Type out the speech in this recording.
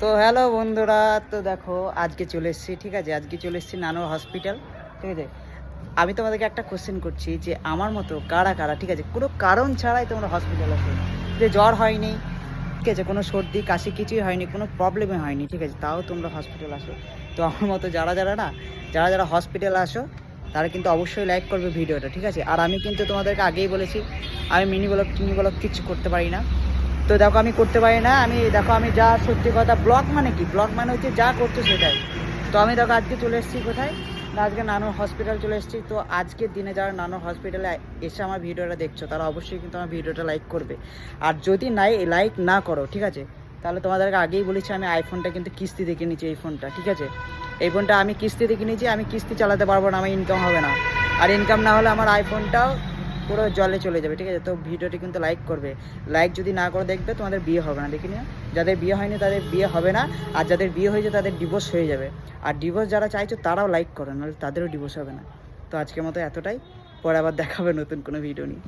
তো হ্যালো বন্ধুরা, তো দেখো আজকে চলে এসেছি, ঠিক আছে। আজকে চলে এসেছি নানুর হসপিটাল, ঠিক আছে। আমি তোমাদেরকে একটা কোশ্চেন করছি যে আমার মতো কারা কারা, ঠিক আছে, কোনো কারণ ছাড়াই তোমরা হসপিটাল আসো, যে জ্বর হয়নি, ঠিক আছে, কোনো সর্দি কাশি কিছুই হয়নি, কোনো প্রবলেমে হয়নি, ঠিক আছে, তাও তোমরা হসপিটাল আসো। তো আমার মতো যারা যারা না, যারা যারা হসপিটাল আসো, তারা কিন্তু অবশ্যই লাইক করবে ভিডিওটা, ঠিক আছে। আর আমি কিন্তু তোমাদেরকে আগেই বলেছি, আমি মিনি ব্লগ টিনি ব্লগ কিচ্ছু করতে পারি না। তো দেখো আমি করতে পারি না, আমি দেখো আমি যা সত্যি কথা, ব্লগ মানে কি, ব্লগ মানে হচ্ছে যা করছো সেটাই। তো আমি দেখো আজকে চলে এসেছি কোথায় না, আজকে নানুর হসপিটাল চলে এসেছি। তো আজকের দিনে যারা নানুর হসপিটালে এসে আমার ভিডিওটা দেখছো, তারা অবশ্যই কিন্তু আমার ভিডিওটা লাইক করবে। আর যদি নাই লাইক না করো, ঠিক আছে, তাহলে তোমাদেরকে আগেই বলেছি আমি আইফোনটা কিন্তু কিস্তিতে কিনেছি, এই ফোনটা, ঠিক আছে। এই ফোনটা আমি কিস্তিতে কিনেছি, আমি কিস্তি চালাতে পারবো না, আমার ইনকাম হবে না। আর ইনকাম না হলে আমার আইফোনটাও পুরো জলে চলে যাবে, ঠিক আছে। তো ভিডিওটি কিন্তু লাইক করবে, লাইক যদি না করে দেখবে তোমাদের বিয়ে হবে না, দেখি নিও। যাদের বিয়ে হয়নি তাদের বিয়ে হবে না, আর যাদের বিয়ে হয়েছে তাদের ডিভোর্স হয়ে যাবে। আর ডিভোর্স যারা চাইছো তারাও লাইক করো, নাহলে তাদেরও ডিভোর্স হবে না। তো আজকের মতো এতটাই, পরে আবার দেখাবে নতুন কোনো ভিডিও নিয়ে।